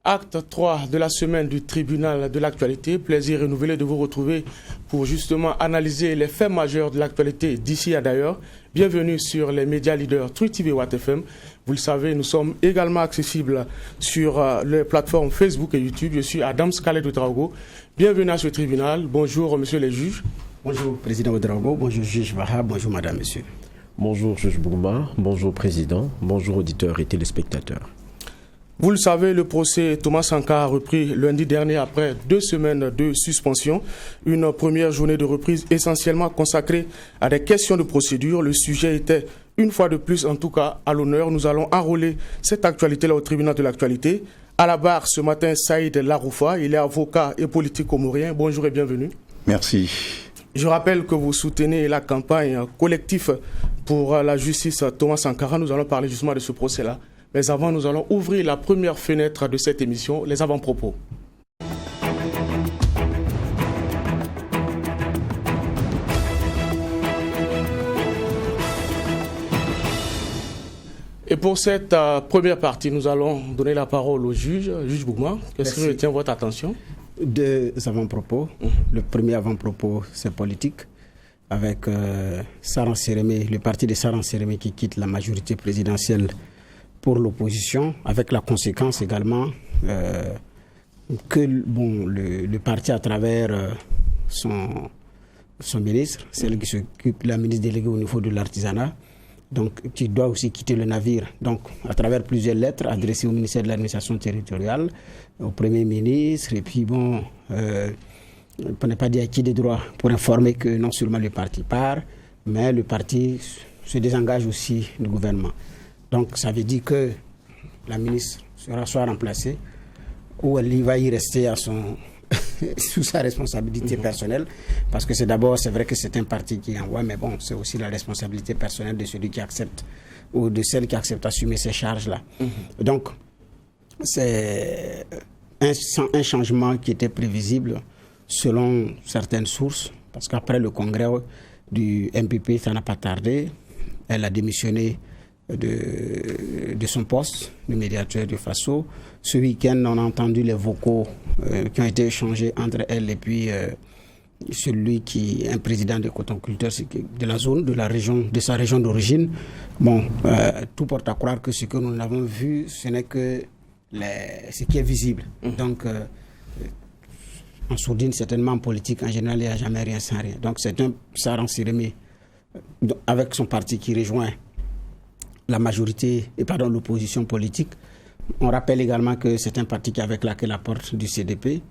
Acte 3 de la semaine du tribunal de l'actualité. Plaisir renouvelé de vous retrouver pour justement analyser les faits majeurs de l'actualité d'ici à d'ailleurs. Bienvenue sur les médias leaders Truth TV et Watt FM. Vous le savez, nous sommes également accessibles sur les plateformes Facebook et YouTube. Je suis Adam Scalet Ouedraogo. Bienvenue à ce tribunal. Bonjour, monsieur les juges. Bonjour, président Ouedraogo. Bonjour, juge Vaha. Bonjour, madame, monsieur. Bonjour, juge Bourma. Bonjour, président. Bonjour, auditeurs et téléspectateurs. Vous le savez, le procès Thomas Sankara a repris lundi dernier après 2 semaines de suspension. Une première journée de reprise essentiellement consacrée à des questions de procédure. Le sujet était, une fois de plus en tout cas, à l'honneur. Nous allons enrôler cette actualité-là au tribunal de l'actualité. À la barre ce matin, Saïd Laroufa. Il est avocat et politique comorien. Bonjour et bienvenue. Merci. Je rappelle que vous soutenez la campagne collective pour la justice Thomas Sankara. Nous allons parler justement de ce procès-là. Mais avant, nous allons ouvrir la première fenêtre de cette émission, les avant-propos. Et pour cette première partie, nous allons donner la parole au juge. Juge Bougma, qu'est-ce qui retient votre attention? 2 avant-propos. Le premier avant-propos, c'est politique, avec Saran Sérémé, le parti de Saran Sérémé qui quitte la majorité présidentielle pour l'opposition, avec la conséquence également que le parti, à travers son ministre, celle qui s'occupe, la ministre déléguée au niveau de l'artisanat, donc qui doit aussi quitter le navire. Donc, à travers plusieurs lettres adressées au ministère de l'administration territoriale, au Premier ministre, et puis pour ne pas dire acquis des droits, pour informer que non seulement le parti part, mais le parti se désengage aussi du gouvernement. Donc, ça veut dire que la ministre sera soit remplacée ou elle va y rester à sous sa responsabilité personnelle. Parce que c'est vrai que c'est un parti qui envoie, mais bon, c'est aussi la responsabilité personnelle de celui qui accepte ou de celle qui accepte d'assumer ces charges-là. Donc, c'est un changement qui était prévisible selon certaines sources. Parce qu'après le congrès du MPP, ça n'a pas tardé. Elle a démissionné de son poste de médiateur du FASO. Ce week-end, on a entendu les vocaux qui ont été échangés entre elle et puis celui qui est un président des cotonculteurs de la zone, de sa région d'origine. Bon, tout porte à croire que ce que nous avons vu, ce n'est que ce qui est visible. Donc, en sourdine, certainement en politique, en général, il n'y a jamais rien sans rien. Donc, c'est un Saran Sérémé avec son parti qui rejoint l'opposition politique. On rappelle également que c'est un parti qui avait claqué la porte du CDP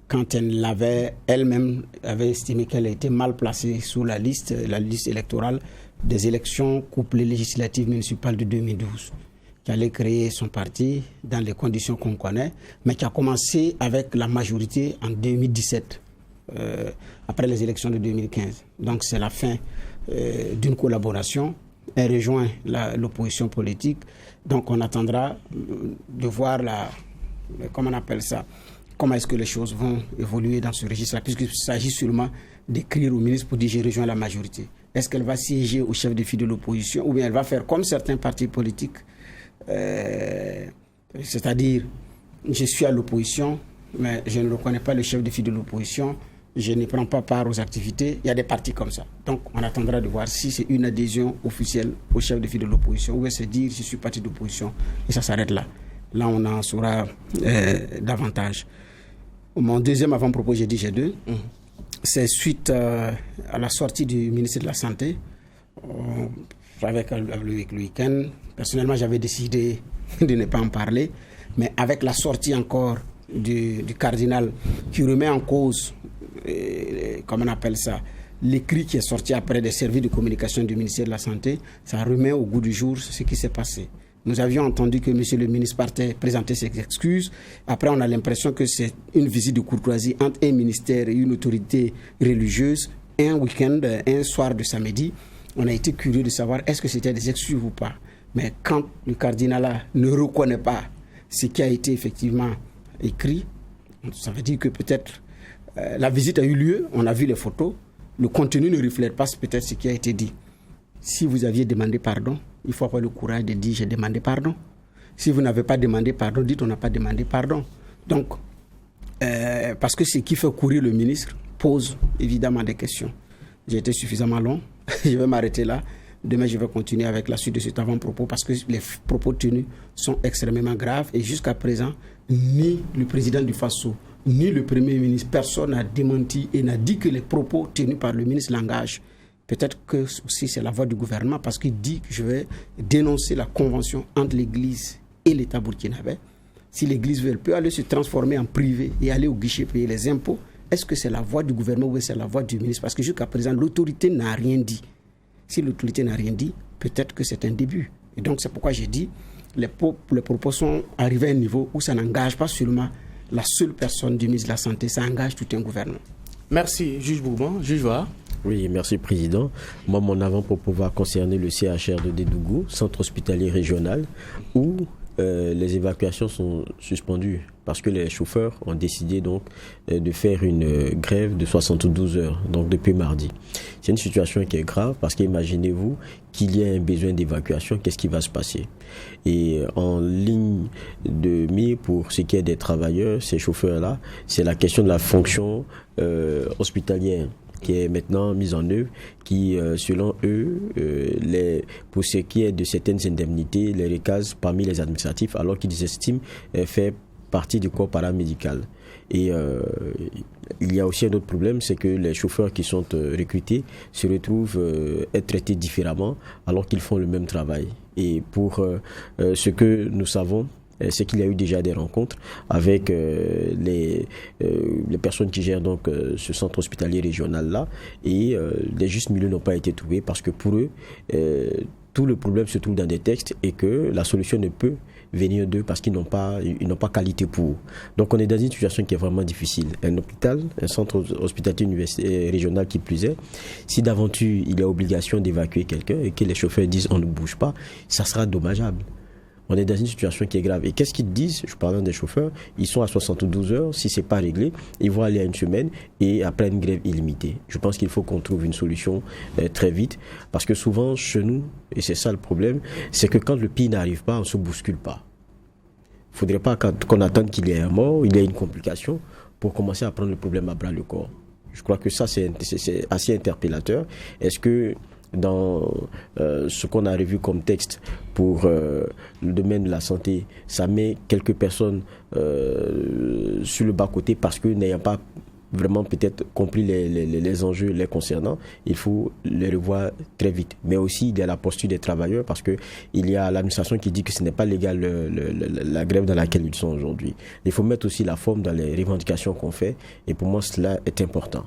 quand elle-même avait estimé qu'elle était mal placée sous la liste électorale des élections couplées législatives municipales de 2012, qui allait créer son parti dans les conditions qu'on connaît, mais qui a commencé avec la majorité en 2017, après les élections de 2015. Donc c'est la fin d'une collaboration. Elle rejoint l'opposition politique. Donc on attendra de voir comment est-ce que les choses vont évoluer dans ce registre-là, puisqu'il s'agit seulement d'écrire au ministre pour dire j'ai rejoint la majorité. Est-ce qu'elle va siéger au chef de file de l'opposition ou bien elle va faire comme certains partis politiques, c'est-à-dire je suis à l'opposition, mais je ne reconnais pas le chef de file de l'opposition, je ne prends pas part aux activités. Il y a des partis comme ça. Donc, on attendra de voir si c'est une adhésion officielle au chef de file de l'opposition ou bien se dire je suis parti d'opposition et ça s'arrête là. Là, on en saura davantage. Mon deuxième avant-propos, j'ai dit j'ai 2. C'est suite à la sortie du ministre de la Santé avec le week-end. Personnellement, j'avais décidé de ne pas en parler, mais avec la sortie encore du cardinal qui remet en cause, comment on appelle ça, l'écrit qui est sorti après des services de communication du ministère de la Santé, ça remet au goût du jour ce qui s'est passé. Nous avions entendu que monsieur le ministre partait présenter ses excuses. Après, on a l'impression que c'est une visite de courtoisie entre un ministère et une autorité religieuse, un week-end, un soir de samedi. On a été curieux de savoir est-ce que c'était des excuses ou pas. Mais quand le cardinal ne reconnaît pas ce qui a été effectivement écrit, ça veut dire que peut-être la visite a eu lieu, on a vu les photos, le contenu ne reflète pas peut-être ce qui a été dit. Si vous aviez demandé pardon, il faut avoir le courage de dire j'ai demandé pardon. Si vous n'avez pas demandé pardon, dites on n'a pas demandé pardon. Donc, parce que ce qui fait courir le ministre pose évidemment des questions. J'ai été suffisamment long, je vais m'arrêter là. Demain, je vais continuer avec la suite de cet avant-propos parce que les propos tenus sont extrêmement graves et jusqu'à présent, ni le président du FASO, ni le Premier ministre, personne n'a démenti et n'a dit que les propos tenus par le ministre l'engagent. Peut-être que aussi c'est la voix du gouvernement parce qu'il dit que je vais dénoncer la convention entre l'Église et l'État burkinabé. Si l'Église veut, elle peut aller se transformer en privé et aller au guichet payer les impôts. Est-ce que c'est la voix du gouvernement ou c'est la voix du ministre? Parce que jusqu'à présent, l'autorité n'a rien dit. Si l'autorité n'a rien dit, peut-être que c'est un début. Et donc c'est pourquoi j'ai dit les propos sont arrivés à un niveau où ça n'engage pas seulement la seule personne du ministre de la Santé, ça engage tout un gouvernement. Merci, juge Bourban. Juge Var. Oui, merci Président. Moi, mon avant-propos va concerner le CHR de Dédougou, centre hospitalier régional, où les évacuations sont suspendues parce que les chauffeurs ont décidé donc de faire une grève de 72 heures, donc depuis mardi. C'est une situation qui est grave parce qu'imaginez-vous qu'il y a un besoin d'évacuation, qu'est-ce qui va se passer? Et en ligne de mire pour ce qui est des travailleurs, ces chauffeurs-là, c'est la question de la fonction hospitalière qui est maintenant mise en œuvre, qui, selon eux, pour ce qui est de certaines indemnités, les recasent parmi les administratifs, alors qu'ils estiment faire partie du corps paramédical. Et il y a aussi un autre problème, c'est que les chauffeurs qui sont recrutés se retrouvent être traités différemment, alors qu'ils font le même travail. Et pour ce que nous savons, c'est qu'il y a eu déjà des rencontres avec les personnes qui gèrent donc ce centre hospitalier régional-là et les justes milieux n'ont pas été trouvés parce que pour eux, tout le problème se trouve dans des textes et que la solution ne peut venir d'eux parce qu'ils n'ont pas qualité pour. Donc on est dans une situation qui est vraiment difficile. Un hôpital, un centre hospitalier régional qui plus est, si d'aventure il y a obligation d'évacuer quelqu'un et que les chauffeurs disent on ne bouge pas, ça sera dommageable. On est dans une situation qui est grave. Et qu'est-ce qu'ils disent? Je parle des chauffeurs, ils sont à 72 heures, si ce n'est pas réglé, ils vont aller à une semaine et après une grève illimitée. Je pense qu'il faut qu'on trouve une solution très vite, parce que souvent chez nous, et c'est ça le problème, c'est que quand le pays n'arrive pas, on ne se bouscule pas. Il ne faudrait pas qu'on attende qu'il y ait un mort, il y ait une complication, pour commencer à prendre le problème à bras le corps. Je crois que ça, c'est assez interpellateur. Est-ce que dans ce qu'on a revu comme texte pour le domaine de la santé, ça met quelques personnes sur le bas-côté parce que n'ayant pas vraiment peut-être compris les enjeux les concernant, il faut les revoir très vite. Mais aussi, il y a la posture des travailleurs parce qu'il y a l'administration qui dit que ce n'est pas légal la grève dans laquelle ils sont aujourd'hui. Il faut mettre aussi la forme dans les revendications qu'on fait et pour moi, cela est important.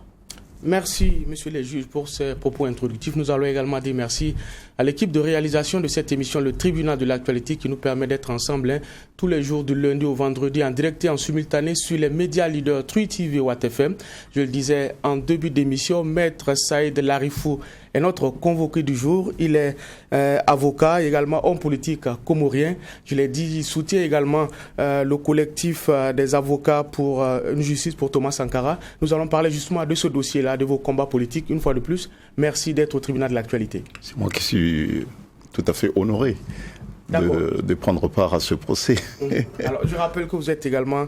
Merci, messieurs les juges, pour ces propos introductifs. Nous allons également dire merci à l'équipe de réalisation de cette émission, le Tribunal de l'actualité, qui nous permet d'être ensemble tous les jours du lundi au vendredi en direct et en simultané sur les médias leaders Trui TV et Watt FM. Je le disais en début d'émission, Maître Saïd Larifou est notre convoqué du jour. Il est avocat, également homme politique comorien. Je l'ai dit, il soutient également le collectif des avocats pour une justice pour Thomas Sankara. Nous allons parler justement de ce dossier-là, de vos combats politiques. Une fois de plus, merci d'être au tribunal de l'actualité. C'est moi qui suis tout à fait honoré de prendre part à ce procès. Alors, je rappelle que vous êtes également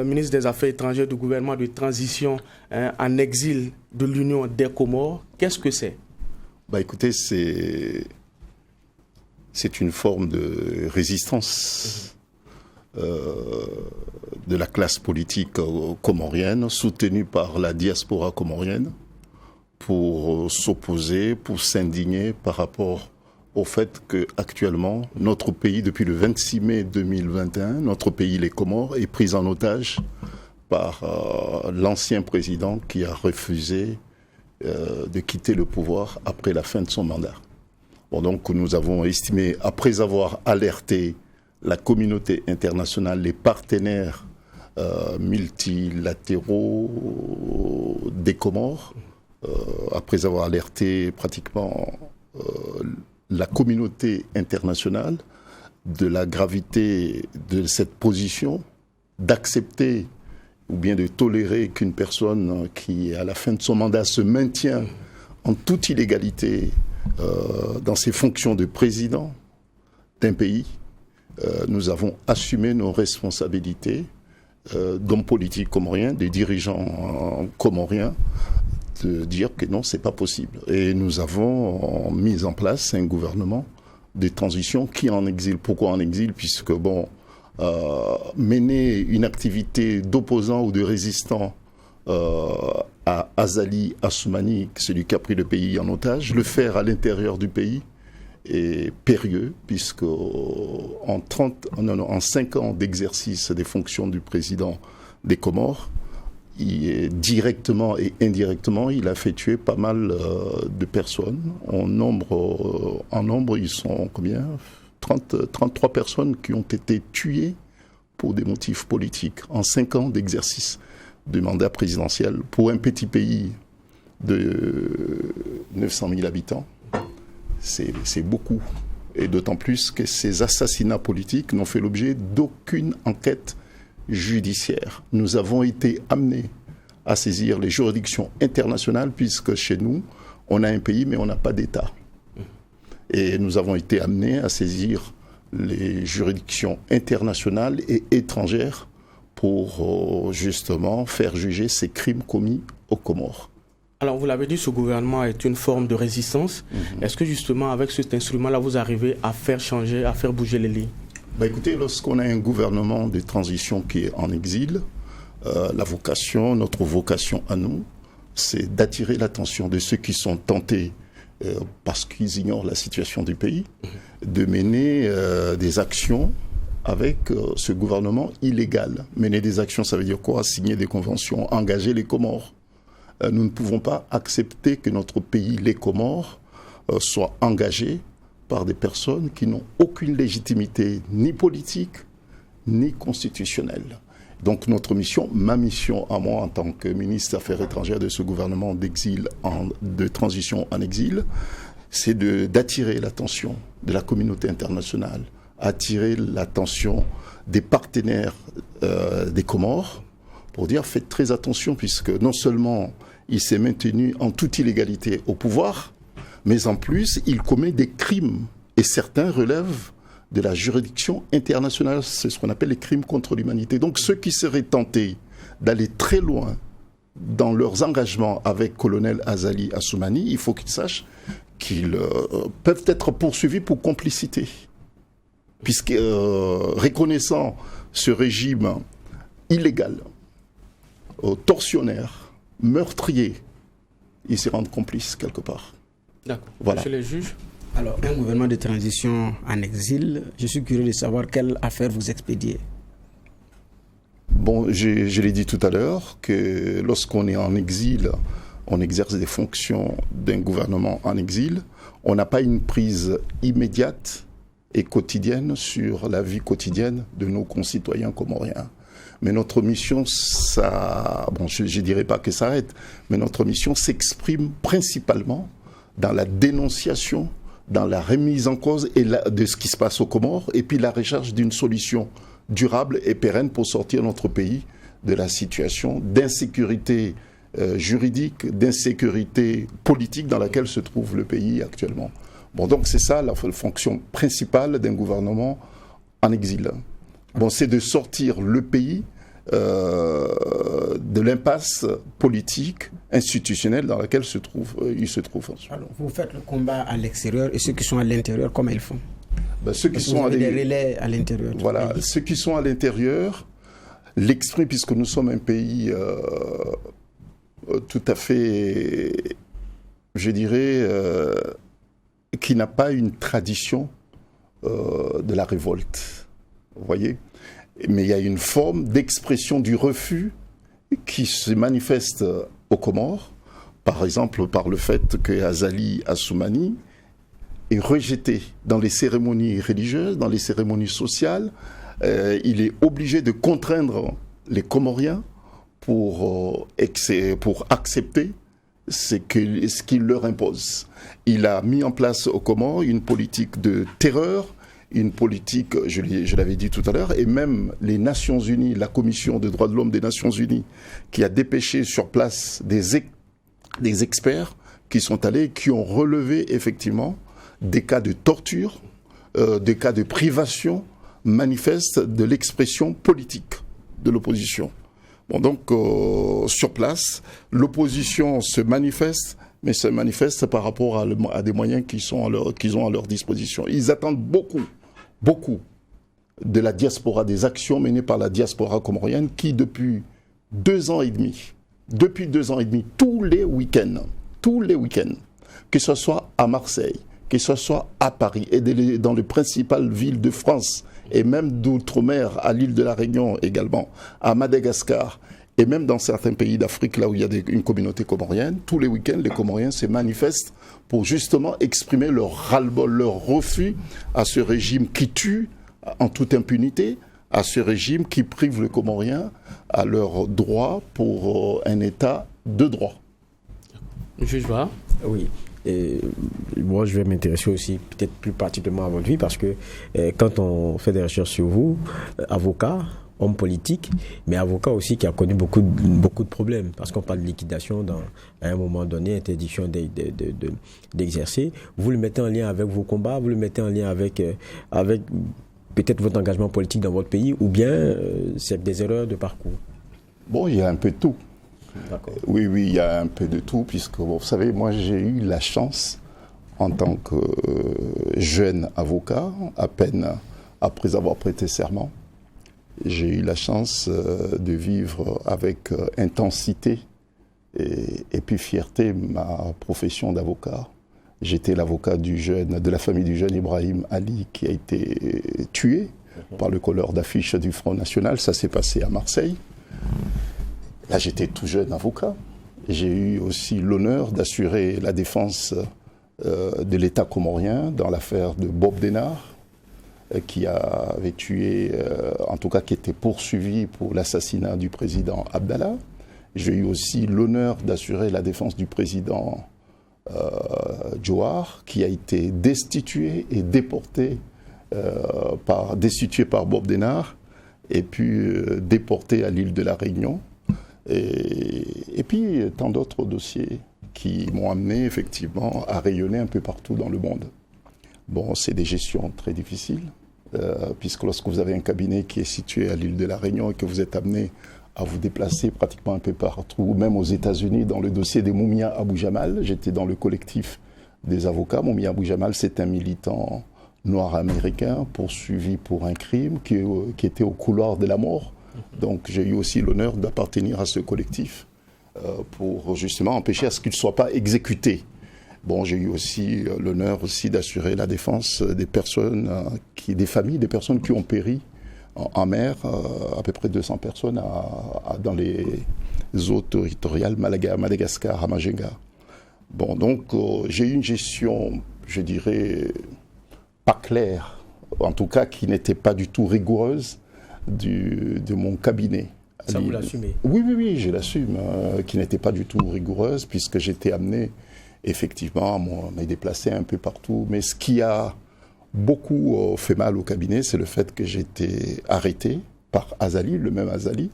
ministre des Affaires étrangères du gouvernement de transition en exil de l'Union des Comores. Qu'est-ce que c'est? Écoutez, c'est une forme de résistance de la classe politique comorienne, soutenue par la diaspora comorienne, pour s'opposer, pour s'indigner par rapport au fait qu'actuellement, notre pays, depuis le 26 mai 2021, notre pays, les Comores, est pris en otage par l'ancien président qui a refusé de quitter le pouvoir après la fin de son mandat. Bon, donc nous avons estimé, après avoir alerté la communauté internationale, les partenaires multilatéraux des Comores, après avoir alerté pratiquement la communauté internationale de la gravité de cette position, d'accepter ou bien de tolérer qu'une personne qui, à la fin de son mandat, se maintient en toute illégalité dans ses fonctions de président d'un pays, nous avons assumé nos responsabilités d'hommes politiques comoriens, des dirigeants comoriens, de dire que non, c'est pas possible. Et nous avons mis en place un gouvernement de transition qui est en exil. Pourquoi en exil? Puisque, mener une activité d'opposant ou de résistant à Azali Assoumani, celui qui a pris le pays en otage, le faire à l'intérieur du pays est périlleux, puisque en 5 ans d'exercice des fonctions du président des Comores, directement et indirectement, il a fait tuer pas mal de personnes. En nombre, ils sont combien? 33 personnes qui ont été tuées pour des motifs politiques en 5 ans d'exercice de mandat présidentiel. Pour un petit pays de 900 000 habitants, c'est beaucoup. Et d'autant plus que ces assassinats politiques n'ont fait l'objet d'aucune enquête judiciaire. Nous avons été amenés à saisir les juridictions internationales, puisque chez nous, on a un pays, mais on n'a pas d'État. Et nous avons été amenés à saisir les juridictions internationales et étrangères pour justement faire juger ces crimes commis aux Comores. Alors, vous l'avez dit, ce gouvernement est une forme de résistance. Est-ce que justement, avec cet instrument-là, vous arrivez à faire changer, à faire bouger les lignes? Écoutez, lorsqu'on a un gouvernement de transition qui est en exil, notre vocation à nous, c'est d'attirer l'attention de ceux qui sont tentés, parce qu'ils ignorent la situation du pays, de mener des actions avec ce gouvernement illégal. Mener des actions, ça veut dire quoi? Signer des conventions, engager les Comores. Nous ne pouvons pas accepter que notre pays, les Comores, soit engagé par des personnes qui n'ont aucune légitimité ni politique, ni constitutionnelle. Donc notre mission, ma mission à moi en tant que ministre des Affaires étrangères de ce gouvernement d'exil, de transition en exil, c'est d'attirer l'attention de la communauté internationale, attirer l'attention des partenaires des Comores, pour dire faites très attention, puisque non seulement il s'est maintenu en toute illégalité au pouvoir, mais en plus il commet des crimes, et certains relèvent de la juridiction internationale, c'est ce qu'on appelle les crimes contre l'humanité. Donc ceux qui seraient tentés d'aller très loin dans leurs engagements avec colonel Azali Assoumani, il faut qu'ils sachent qu'ils peuvent être poursuivis pour complicité. Puisque reconnaissant ce régime illégal, tortionnaire, meurtrier, ils se rendent complices quelque part. D'accord. Voilà. Monsieur le juge. Alors, un gouvernement de transition en exil, je suis curieux de savoir quelle affaire vous expédiez. Bon, je l'ai dit tout à l'heure, que lorsqu'on est en exil, on exerce des fonctions d'un gouvernement en exil, on n'a pas une prise immédiate et quotidienne sur la vie quotidienne de nos concitoyens comoriens. Mais notre mission, je ne dirais pas que ça arrête, mais notre mission s'exprime principalement dans la dénonciation, dans la remise en cause de ce qui se passe aux Comores, et puis la recherche d'une solution durable et pérenne pour sortir notre pays de la situation d'insécurité juridique, d'insécurité politique dans laquelle se trouve le pays actuellement. Bon, donc c'est ça la fonction principale d'un gouvernement en exil. Bon, c'est de sortir le pays de l'impasse politique, institutionnelle dans laquelle il se trouve. Alors, vous faites le combat à l'extérieur, et ceux qui sont à l'intérieur, comment ils font? Ceux qui sont des relais à l'intérieur. Voilà, ceux qui sont à l'intérieur l'expriment, puisque nous sommes un pays tout à fait, je dirais, qui n'a pas une tradition de la révolte. Vous voyez? Mais il y a une forme d'expression du refus qui se manifeste aux Comores, par exemple par le fait que Azali Assoumani est rejeté dans les cérémonies religieuses, dans les cérémonies sociales. Il est obligé de contraindre les Comoriens pour accepter ce qu'il leur impose. Il a mis en place aux Comores une politique de terreur, une politique, je l'avais dit tout à l'heure, et même les Nations Unies, la Commission des droits de l'homme des Nations Unies, qui a dépêché sur place des experts qui sont allés, qui ont relevé effectivement des cas de torture, des cas de privation manifeste de l'expression politique de l'opposition. Bon, donc, sur place, l'opposition se manifeste, mais se manifeste par rapport à des moyens qu'ils ont à leur disposition. Ils attendent beaucoup de la diaspora, des actions menées par la diaspora comorienne qui, depuis 2 ans et demi, tous les week-ends, que ce soit à Marseille, que ce soit à Paris et dans les principales villes de France et même d'outre-mer, à l'île de la Réunion également, à Madagascar et même dans certains pays d'Afrique, là où il y a une communauté comorienne, tous les week-ends, les Comoriens se manifestent pour justement exprimer leur ras-le-bol, leur refus à ce régime qui tue en toute impunité, à ce régime qui prive les Comoriens à leur droit pour un État de droit. Juge Var. Oui. Et moi, je vais m'intéresser aussi peut-être plus particulièrement à votre vie parce que quand on fait des recherches sur vous, avocat, homme politique, mais avocat aussi qui a connu beaucoup de problèmes parce qu'on parle de liquidation à un moment donné, interdiction d'exercer. Vous le mettez en lien avec vos combats, vous le mettez en lien avec peut-être votre engagement politique dans votre pays ou bien c'est des erreurs de parcours? Bon, il y a un peu de tout. D'accord. Oui, il y a un peu de tout, puisque vous savez, moi j'ai eu la chance, en tant que jeune avocat, à peine après avoir prêté serment, j'ai eu la chance de vivre avec intensité et puis fierté ma profession d'avocat. J'étais l'avocat de la famille du jeune Ibrahim Ali qui a été tué par le colleur d'affiche du Front National. Ça s'est passé à Marseille. Là, j'étais tout jeune avocat. J'ai eu aussi l'honneur d'assurer la défense de l'État comorien dans l'affaire de Bob Denard, qui avait tué, en tout cas qui était poursuivi pour l'assassinat du président Abdallah. J'ai eu aussi l'honneur d'assurer la défense du président Djouar, qui a été destitué et déporté par Bob Denard, et puis déporté à l'île de la Réunion. Et puis tant d'autres dossiers qui m'ont amené effectivement à rayonner un peu partout dans le monde. Bon, c'est des gestions très difficiles, puisque lorsque vous avez un cabinet qui est situé à l'île de la Réunion et que vous êtes amené à vous déplacer pratiquement un peu partout, même aux États-Unis, dans le dossier de Moumia Abou Jamal, j'étais dans le collectif des avocats. Moumia Abou Jamal, c'est un militant noir américain poursuivi pour un crime qui était au couloir de la mort. Donc j'ai eu aussi l'honneur d'appartenir à ce collectif pour justement empêcher à ce qu'il ne soit pas exécuté. Bon, j'ai eu aussi l'honneur aussi d'assurer la défense des personnes, des familles, des personnes qui ont péri en mer, à peu près 200 personnes dans les eaux territoriales, Madagascar, à Majenga. Bon, donc j'ai eu une gestion, je dirais, pas claire, en tout cas qui n'était pas du tout rigoureuse de mon cabinet. Ça, vous l'assumez? Oui, je l'assume, qui n'était pas du tout rigoureuse, puisque j'étais amené effectivement à me déplacer un peu partout. Mais ce qui a beaucoup fait mal au cabinet, c'est le fait que j'ai été arrêté par Azali, le même Azali,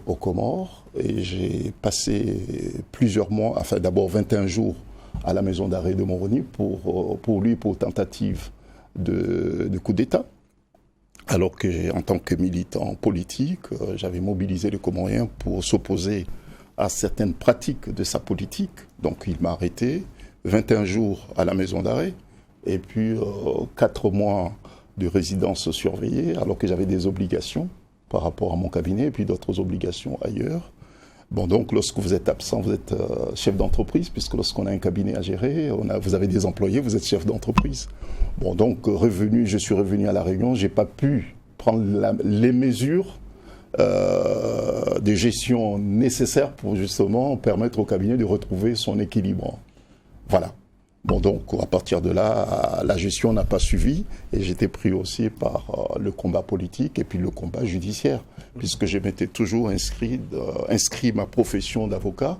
aux Comores, et j'ai passé plusieurs mois, enfin d'abord 21 jours à la maison d'arrêt de Moroni pour tentative de coup d'État. Alors que, en tant que militant politique, j'avais mobilisé les Comoriens pour s'opposer à certaines pratiques de sa politique. Donc il m'a arrêté, 21 jours à la maison d'arrêt, et puis 4 mois de résidence surveillée, alors que j'avais des obligations par rapport à mon cabinet, et puis d'autres obligations ailleurs. Bon, donc lorsque vous êtes absent, vous êtes chef d'entreprise, puisque lorsqu'on a un cabinet à gérer, vous avez des employés, vous êtes chef d'entreprise. Bon, donc je suis revenu à La Réunion, j'ai pas pu prendre les mesures de gestion nécessaires pour justement permettre au cabinet de retrouver son équilibre. Voilà. Bon, donc à partir de là, la gestion n'a pas suivi et j'étais pris aussi par le combat politique et puis le combat judiciaire, puisque je m'étais toujours inscrit ma profession d'avocat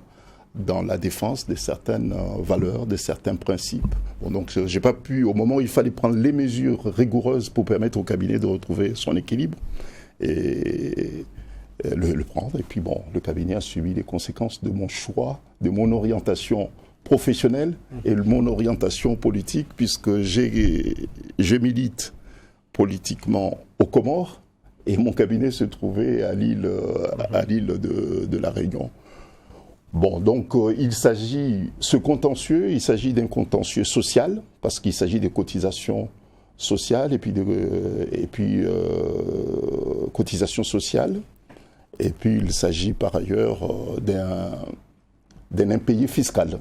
dans la défense de certaines valeurs, de certains principes. Bon, donc j'ai pas pu, au moment où il fallait prendre les mesures rigoureuses pour permettre au cabinet de retrouver son équilibre, et le prendre. Et puis bon, le cabinet a subi les conséquences de mon choix, de mon orientation professionnelle et mon orientation politique, puisque je milite politiquement aux Comores et mon cabinet se trouvait à l'île de la Réunion. Bon, donc il s'agit d'un contentieux social, parce qu'il s'agit des cotisations sociales et puis cotisations sociales. Et puis il s'agit par ailleurs d'un impayé fiscal.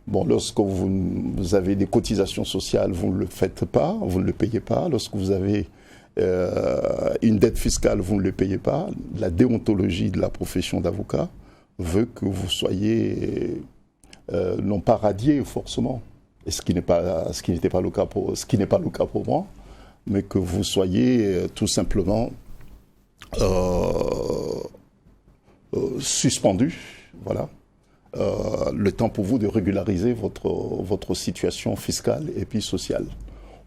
Bon, lorsque vous avez des cotisations sociales, vous ne le faites pas, vous ne le payez pas. Lorsque vous avez une dette fiscale, vous ne le payez pas. La déontologie de la profession d'avocat veut que vous soyez non pas radié forcément, et ce qui n'est pas le cas pour moi, mais que vous soyez tout simplement suspendu, voilà, le temps pour vous de régulariser votre situation fiscale et puis sociale.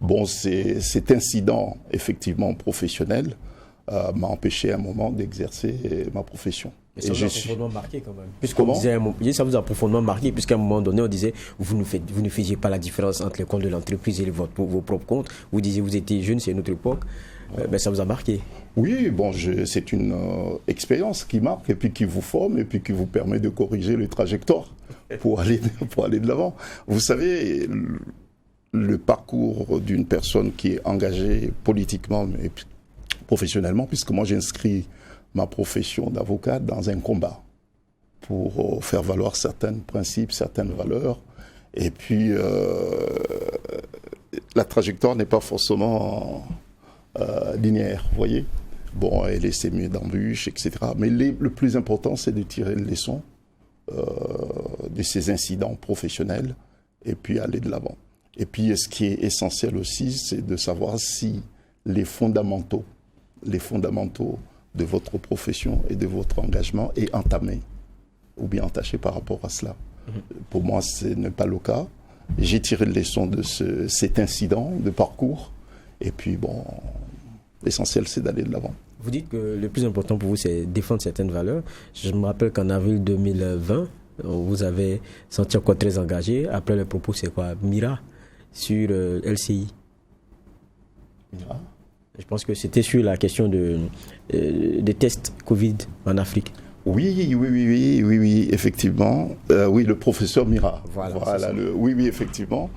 Bon, cet incident effectivement professionnel m'a empêché à un moment d'exercer ma profession. Mais ça vous a profondément marqué quand même. Comment ? Ça vous a profondément marqué, puisqu'à un moment donné, on disait, vous ne faisiez pas la différence entre les comptes de l'entreprise et vos propres comptes. Vous disiez, vous étiez jeune, c'est une autre époque. Ben, ça vous a marqué. Oui, bon, c'est une expérience qui marque et puis qui vous forme et puis qui vous permet de corriger les trajectoires pour aller de l'avant. Vous savez, le parcours d'une personne qui est engagée politiquement et professionnellement, puisque moi j'inscris ma profession d'avocat dans un combat pour faire valoir certains principes, certaines valeurs. Et puis, la trajectoire n'est pas forcément linéaire, vous voyez. Bon, elle est sémée d'embûches, etc. Mais le plus important, c'est de tirer les leçons de ces incidents professionnels et puis aller de l'avant. Et puis, ce qui est essentiel aussi, c'est de savoir si les fondamentaux de votre profession et de votre engagement est entamé ou bien entaché par rapport à cela. Pour moi, ce n'est pas le cas. J'ai tiré les leçons de cet incident de parcours. Et puis, bon, l'essentiel, c'est d'aller de l'avant. Vous dites que le plus important pour vous, c'est défendre certaines valeurs. Je me rappelle qu'en avril 2020, vous avez senti encore très engagé. Après le propos, c'est quoi ? Mira sur LCI. Mira. Je pense que c'était sur la question des tests Covid en Afrique. Oui, effectivement. Oui, le professeur Mira. Voilà oui, effectivement.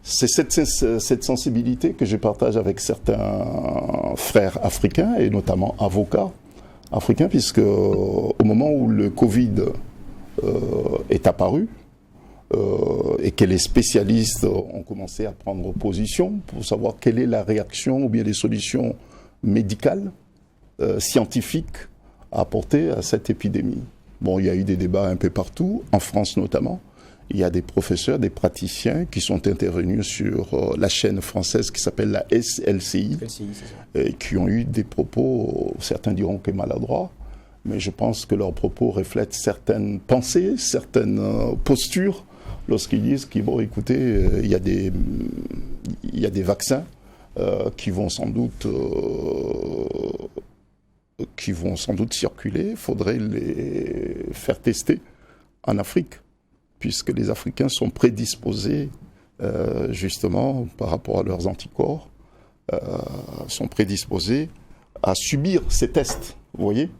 C'est cette sensibilité que je partage avec certains frères africains, et notamment avocats africains, puisque au moment où le Covid est apparu, et que les spécialistes ont commencé à prendre position pour savoir quelle est la réaction ou bien les solutions médicales, scientifiques à apporter à cette épidémie. Bon, il y a eu des débats un peu partout, en France notamment. Il y a des professeurs, des praticiens qui sont intervenus sur la chaîne française qui s'appelle la SLCI, et qui ont eu des propos, certains diront que maladroits, mais je pense que leurs propos reflètent certaines pensées, certaines postures, lorsqu'ils disent que, bon, écoutez, il y a des vaccins qui vont sans doute circuler, il faudrait les faire tester en Afrique, puisque les Africains sont prédisposés, justement, par rapport à leurs anticorps, sont prédisposés à subir ces tests, vous voyez.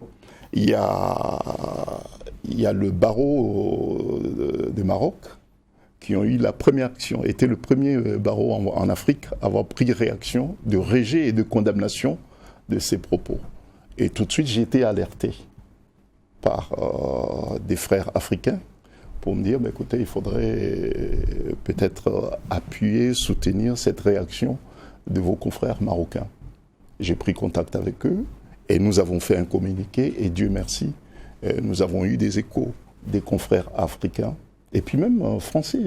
Il y a le barreau de Maroc qui ont eu la première action, était le premier barreau en Afrique à avoir pris réaction de rejet et de condamnation de ces propos. Et tout de suite, j'ai été alerté par des frères africains pour me dire, écoutez, il faudrait peut-être appuyer, soutenir cette réaction de vos confrères marocains. J'ai pris contact avec eux et nous avons fait un communiqué, et Dieu merci, nous avons eu des échos des confrères africains et puis même français,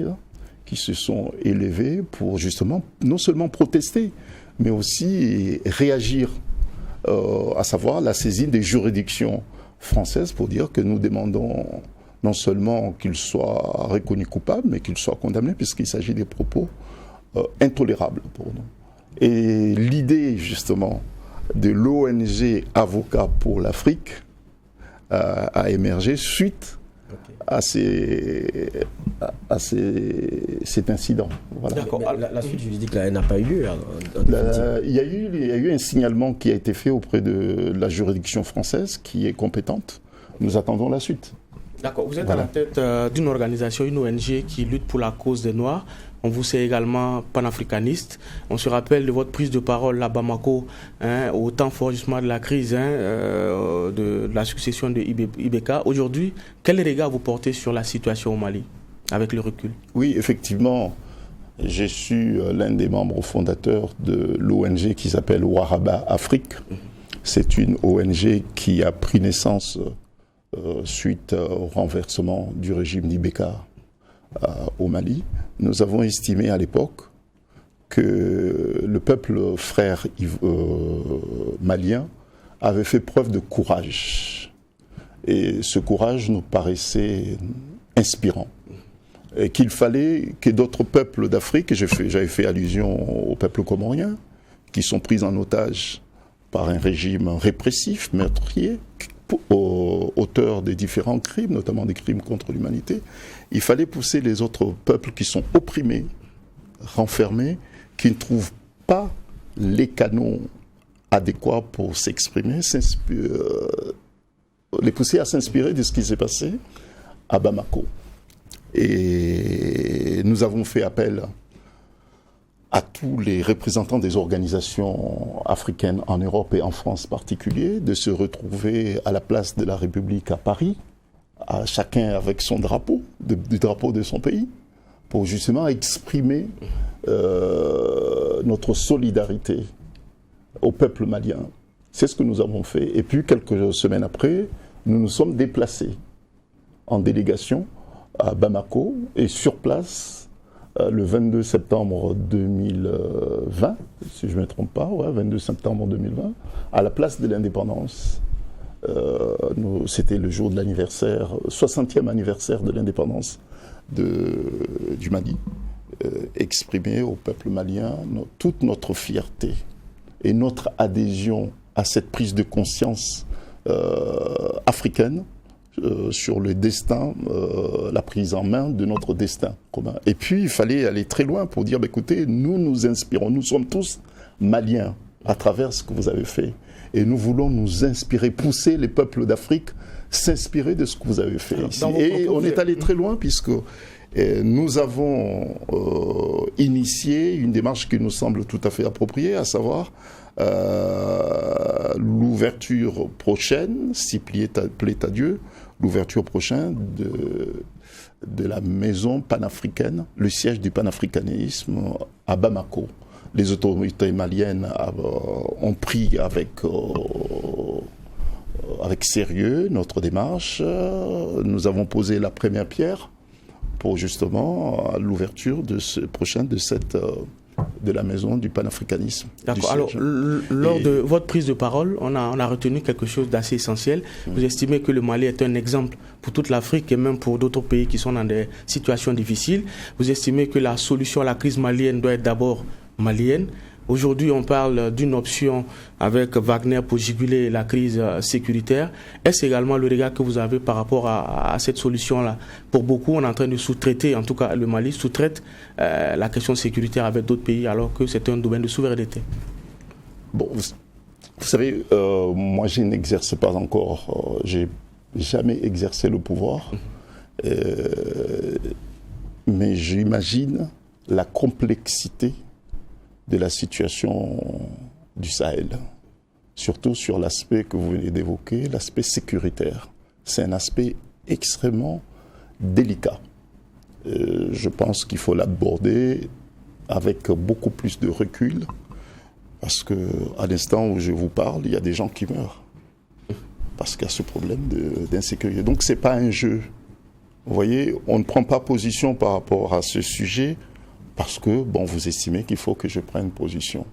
qui se sont élevés pour justement non seulement protester, mais aussi réagir, à savoir la saisine des juridictions françaises pour dire que nous demandons non seulement qu'il soit reconnu coupable, mais qu'il soit condamné, puisqu'il s'agit des propos intolérables pour nous. Et l'idée, justement, de l'ONG Avocats pour l'Afrique a émergé suite cet incident. Voilà. D'accord. La suite juridique là, elle n'a pas eu lieu. Il y a eu un signalement qui a été fait auprès de la juridiction française qui est compétente. Nous attendons la suite. D'accord. Vous êtes à la tête d'une organisation, une ONG qui lutte pour la cause des Noirs. On vous sait également panafricaniste. On se rappelle de votre prise de parole à Bamako, au temps fort justement de la crise de la succession de IBK. Aujourd'hui, quel regard vous portez sur la situation au Mali, avec le recul? Oui, effectivement, je suis l'un des membres fondateurs de l'ONG qui s'appelle Waraba Afrique. C'est une ONG qui a pris naissance suite au renversement du régime d'IBK au Mali. Nous avons estimé à l'époque que le peuple frère malien avait fait preuve de courage. Et ce courage nous paraissait inspirant. Et qu'il fallait que d'autres peuples d'Afrique, j'avais fait allusion aux peuples comoriens, qui sont pris en otage par un régime répressif, meurtrier, auteur des différents crimes, notamment des crimes contre l'humanité, il fallait pousser les autres peuples qui sont opprimés, renfermés, qui ne trouvent pas les canaux adéquats pour s'exprimer, les pousser à s'inspirer de ce qui s'est passé à Bamako. Et nous avons fait appel à tous les représentants des organisations africaines en Europe et en France en particulier, de se retrouver à la place de la République à Paris, chacun avec son drapeau, du drapeau de son pays, pour justement exprimer notre solidarité au peuple malien. C'est ce que nous avons fait. Et puis, quelques semaines après, nous nous sommes déplacés en délégation à Bamako et sur place, le 22 septembre 2020, si je ne me trompe pas, 22 septembre 2020, à la place de l'indépendance. C'était le jour de l'anniversaire, 60e anniversaire de l'indépendance du Mali, exprimer au peuple malien toute notre fierté et notre adhésion à cette prise de conscience africaine sur le destin, la prise en main de notre destin commun. Et puis, il fallait aller très loin pour dire, écoutez, nous nous inspirons, nous sommes tous maliens à travers ce que vous avez fait. Et nous voulons nous inspirer, pousser les peuples d'Afrique, s'inspirer de ce que vous avez fait ici. Et on est allé très loin puisque nous avons initié une démarche qui nous semble tout à fait appropriée, à savoir l'ouverture prochaine, si plaît à Dieu, l'ouverture prochaine de la maison panafricaine, le siège du panafricanisme à Bamako. Les autorités maliennes ont pris avec sérieux notre démarche. Nous avons posé la première pierre pour justement l'ouverture prochaine de la maison du panafricanisme. D'accord. Alors, lors de votre prise de parole, on a retenu quelque chose d'assez essentiel. Vous estimez que le Mali est un exemple pour toute l'Afrique et même pour d'autres pays qui sont dans des situations difficiles. Vous estimez que la solution à la crise malienne doit être d'abord malienne. Aujourd'hui, on parle d'une option avec Wagner pour juguler la crise sécuritaire. Est-ce également le regard que vous avez par rapport à cette solution-là? Pour beaucoup, on est en train de sous-traiter, en tout cas le Mali sous-traite la question sécuritaire avec d'autres pays alors que c'est un domaine de souveraineté. Bon, vous savez, moi je n'exerce pas encore, j'ai jamais exercé le pouvoir, mais j'imagine la complexité de la situation du Sahel, surtout sur l'aspect que vous venez d'évoquer, l'aspect sécuritaire. C'est un aspect extrêmement délicat. Je pense qu'il faut l'aborder avec beaucoup plus de recul, parce qu'à l'instant où je vous parle, il y a des gens qui meurent, parce qu'il y a ce problème d'insécurité. Donc ce n'est pas un jeu. Vous voyez, on ne prend pas position par rapport à ce sujet, parce que, bon, vous estimez qu'il faut que je prenne position.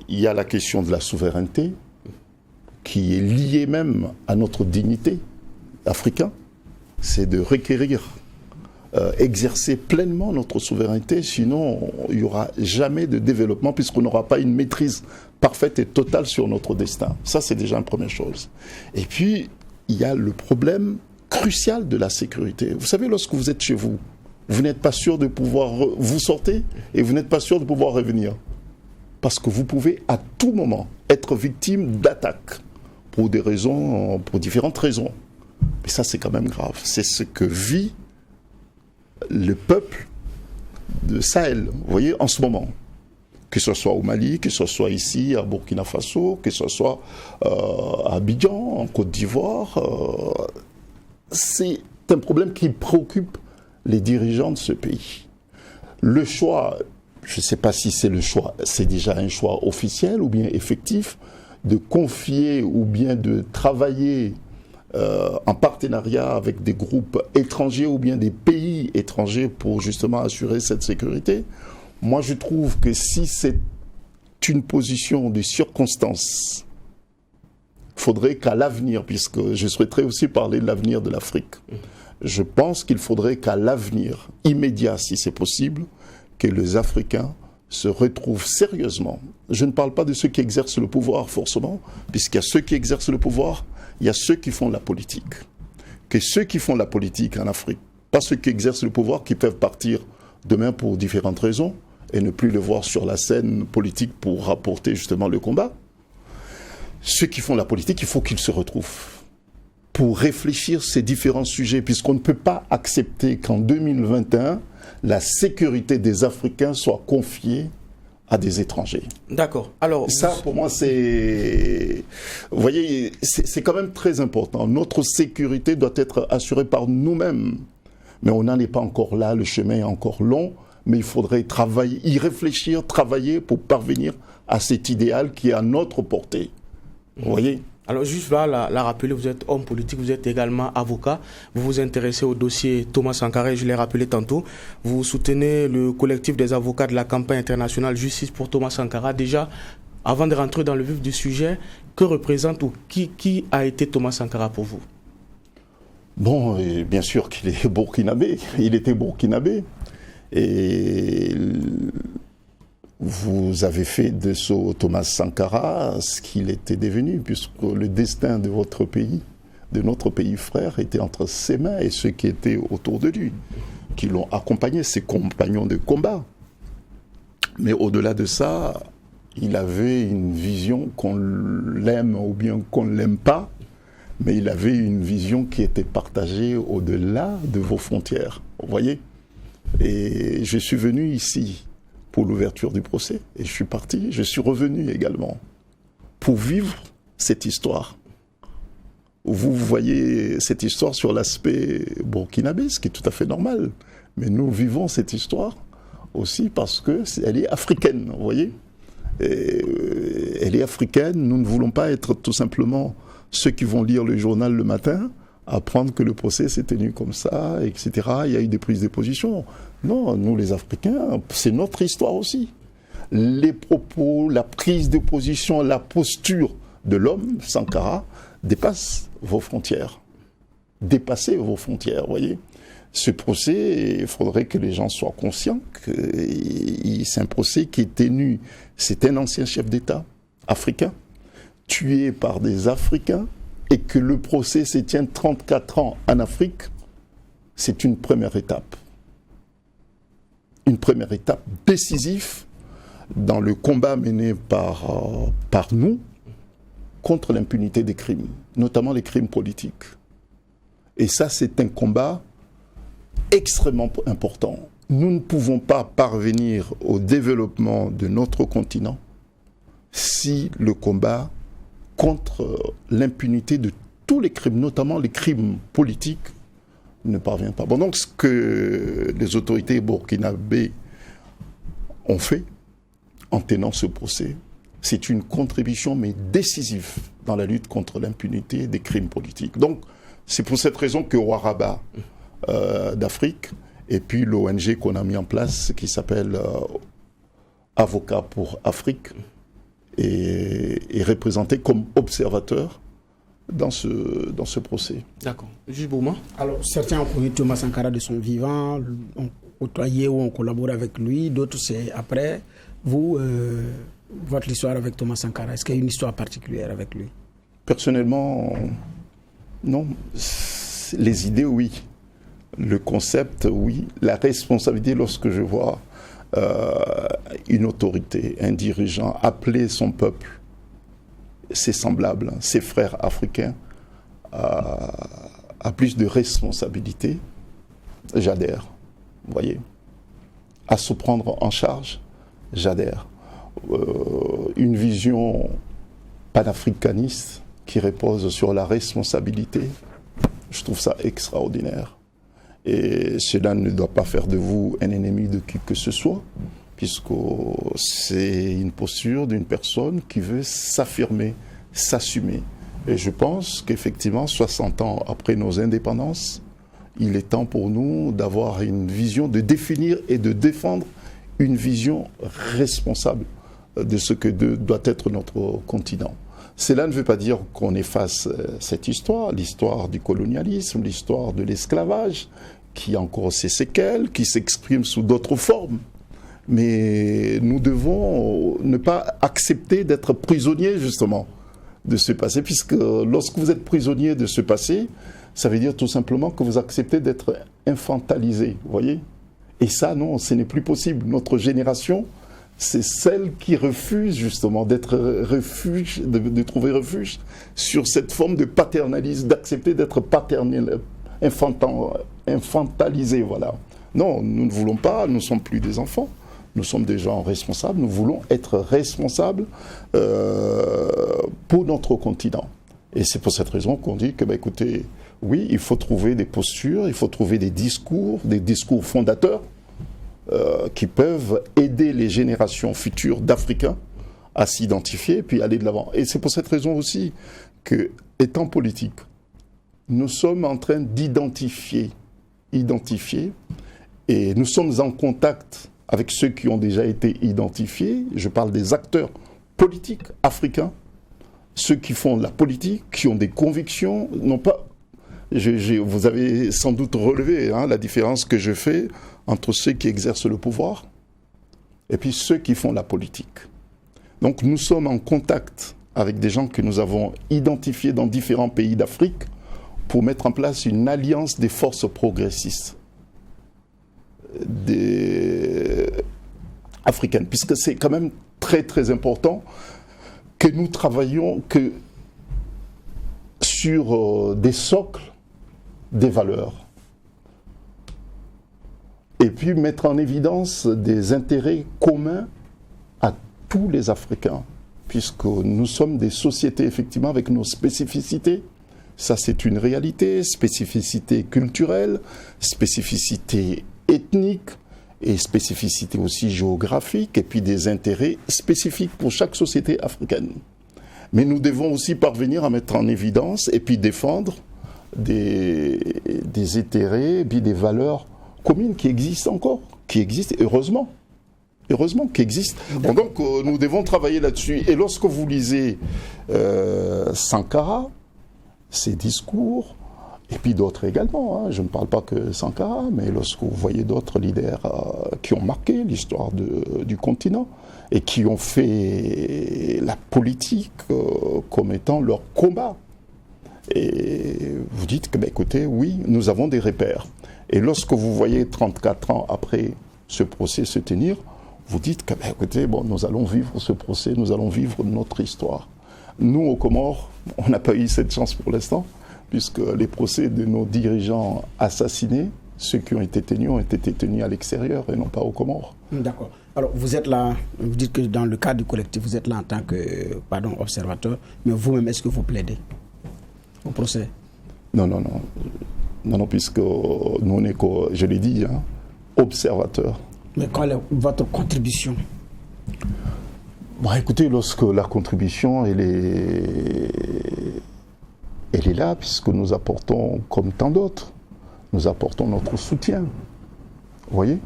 Il y a la question de la souveraineté, qui est liée même à notre dignité africaine. C'est de requérir, exercer pleinement notre souveraineté, sinon il n'y aura jamais de développement, puisqu'on n'aura pas une maîtrise parfaite et totale sur notre destin. Ça, c'est déjà une première chose. Et puis, il y a le problème crucial de la sécurité. Vous savez, lorsque vous êtes chez vous, vous n'êtes pas sûr de pouvoir... Vous sortez et vous n'êtes pas sûr de pouvoir revenir. Parce que vous pouvez à tout moment être victime d'attaques pour différentes raisons. Mais ça, c'est quand même grave. C'est ce que vit le peuple de Sahel, vous voyez, en ce moment. Que ce soit au Mali, que ce soit ici, à Burkina Faso, que ce soit à Abidjan, en Côte d'Ivoire. C'est un problème qui préoccupe les dirigeants de ce pays. Le choix, je ne sais pas si c'est le choix, c'est déjà un choix officiel ou bien effectif, de confier ou bien de travailler en partenariat avec des groupes étrangers ou bien des pays étrangers pour justement assurer cette sécurité. Moi, je trouve que si c'est une position de circonstance, il faudrait qu'à l'avenir, puisque je souhaiterais aussi parler de l'avenir de l'Afrique, je pense qu'il faudrait qu'à l'avenir immédiat, si c'est possible, que les Africains se retrouvent sérieusement. Je ne parle pas de ceux qui exercent le pouvoir forcément, puisqu'il y a ceux qui exercent le pouvoir, il y a ceux qui font la politique. Que ceux qui font la politique en Afrique, pas ceux qui exercent le pouvoir, qui peuvent partir demain pour différentes raisons et ne plus le voir sur la scène politique pour rapporter justement le combat. Ceux qui font la politique, il faut qu'ils se retrouvent pour réfléchir ces différents sujets, puisqu'on ne peut pas accepter qu'en 2021, la sécurité des Africains soit confiée à des étrangers. D'accord. Alors, ça, pour moi, c'est... Vous voyez, c'est quand même très important. Notre sécurité doit être assurée par nous-mêmes. Mais on n'en est pas encore là, le chemin est encore long, mais il faudrait travailler, y réfléchir, travailler pour parvenir à cet idéal qui est à notre portée. Vous voyez ? Alors juste là, la rappeler, vous êtes homme politique, vous êtes également avocat, vous vous intéressez au dossier Thomas Sankara, je l'ai rappelé tantôt, vous soutenez le collectif des avocats de la campagne internationale Justice pour Thomas Sankara. Déjà, avant de rentrer dans le vif du sujet, que représente ou qui a été Thomas Sankara pour vous ? Bon, bien sûr qu'il est burkinabé, il était burkinabé, et vous avez fait de ce Thomas Sankara ce qu'il était devenu, puisque le destin de votre pays, de notre pays frère, était entre ses mains et ceux qui étaient autour de lui, qui l'ont accompagné, ses compagnons de combat. Mais au-delà de ça, il avait une vision, qu'on l'aime ou bien qu'on ne l'aime pas, mais il avait une vision qui était partagée au-delà de vos frontières. Vous voyez ? Et je suis venu ici pour l'ouverture du procès, et je suis parti, je suis revenu également pour vivre cette histoire. Vous voyez cette histoire sur l'aspect burkinabé, ce qui est tout à fait normal, mais nous vivons cette histoire aussi parce qu'elle est africaine, vous voyez. Et elle est africaine, nous ne voulons pas être tout simplement ceux qui vont lire le journal le matin, apprendre que le procès s'est tenu comme ça, etc. Il y a eu des prises de position. Non, nous les Africains, c'est notre histoire aussi. Les propos, la prise de position, la posture de l'homme, Sankara, dépasse vos frontières. Dépassez vos frontières, vous voyez. Ce procès, il faudrait que les gens soient conscients que c'est un procès qui est tenu. C'est un ancien chef d'État africain, tué par des Africains, et que le procès se tient 34 ans en Afrique, c'est une première étape. Une première étape décisive dans le combat mené par nous contre l'impunité des crimes, notamment les crimes politiques. Et ça, c'est un combat extrêmement important. Nous ne pouvons pas parvenir au développement de notre continent si le combat contre l'impunité de tous les crimes, notamment les crimes politiques, ne parvient pas. Bon, donc ce que les autorités burkinabées ont fait en tenant ce procès, c'est une contribution mais décisive dans la lutte contre l'impunité des crimes politiques. Donc c'est pour cette raison que Waraba d'Afrique et puis l'ONG qu'on a mis en place qui s'appelle Avocats pour Afrique est représenté comme observateur dans ce procès. D'accord. Juste Bouma. Alors, certains ont connu Thomas Sankara de son vivant, ont côtoyé ou ont collaboré avec lui, d'autres c'est après. Vous, votre histoire avec Thomas Sankara, est-ce qu'il y a une histoire particulière avec lui ? Personnellement, non. les idées, oui. Le concept, oui. La responsabilité, lorsque je vois une autorité, un dirigeant appeler son peuple, ses semblables, ses frères africains, à plus de responsabilité, j'adhère. Vous voyez, à se prendre en charge, j'adhère. Une vision panafricaniste qui repose sur la responsabilité, je trouve ça extraordinaire. Et cela ne doit pas faire de vous un ennemi de qui que ce soit, puisque c'est une posture d'une personne qui veut s'affirmer, s'assumer. Et je pense qu'effectivement, 60 ans après nos indépendances, il est temps pour nous d'avoir une vision, de définir et de défendre une vision responsable de ce que doit être notre continent. Cela ne veut pas dire qu'on efface cette histoire, l'histoire du colonialisme, l'histoire de l'esclavage, qui a encore ses séquelles, qui s'exprime sous d'autres formes. Mais nous devons ne pas accepter d'être prisonniers, justement, de ce passé, puisque lorsque vous êtes prisonnier de ce passé, ça veut dire tout simplement que vous acceptez d'être infantilisé, vous voyez? Et ça, non, ce n'est plus possible. Notre génération, c'est celle qui refuse justement d'être refuge, de trouver refuge sur cette forme de paternalisme, d'accepter d'être paternel, infantalisé, voilà. Non, nous ne voulons pas, nous ne sommes plus des enfants, nous sommes des gens responsables, nous voulons être responsables pour notre continent. Et c'est pour cette raison qu'on dit que, écoutez, oui, il faut trouver des postures, il faut trouver des discours fondateurs qui peuvent aider les générations futures d'Africains à s'identifier et puis aller de l'avant. Et c'est pour cette raison aussi que, étant politique, nous sommes en train d'identifier, et nous sommes en contact avec ceux qui ont déjà été identifiés. Je parle des acteurs politiques africains, ceux qui font la politique, qui ont des convictions, non pas... vous avez sans doute relevé la différence que je fais entre ceux qui exercent le pouvoir et puis ceux qui font la politique. Donc nous sommes en contact avec des gens que nous avons identifiés dans différents pays d'Afrique pour mettre en place une alliance des forces progressistes africaines, puisque c'est quand même très très important que nous travaillions sur des socles, des valeurs, et puis mettre en évidence des intérêts communs à tous les Africains, puisque nous sommes des sociétés effectivement avec nos spécificités. Ça, c'est une réalité, spécificité culturelle, spécificité ethnique et spécificité aussi géographique, et puis des intérêts spécifiques pour chaque société africaine. Mais nous devons aussi parvenir à mettre en évidence et puis défendre des intérêts et puis des valeurs communes qui existent encore, heureusement qui existent. Bon, donc nous devons travailler là-dessus. Et lorsque vous lisez Sankara, ses discours, et puis d'autres également, je ne parle pas que Sankara, mais lorsque vous voyez d'autres leaders qui ont marqué l'histoire du continent et qui ont fait la politique comme étant leur combat, et vous dites que, écoutez, oui, nous avons des repères. Et lorsque vous voyez 34 ans après ce procès se tenir, vous dites que, écoutez, nous allons vivre ce procès, nous allons vivre notre histoire. Nous, aux Comores, on n'a pas eu cette chance pour l'instant, puisque les procès de nos dirigeants assassinés, ceux qui ont été tenus à l'extérieur et non pas aux Comores. D'accord. Alors, vous êtes là, vous dites que dans le cadre du collectif, vous êtes là en tant que, observateur, mais vous-même, est-ce que vous plaidez au procès? Non, puisque nous, on est, je l'ai dit, observateurs. Mais quelle est votre contribution? Écoutez, lorsque la contribution, elle est là, puisque nous apportons, comme tant d'autres, nous apportons notre soutien. Vous voyez?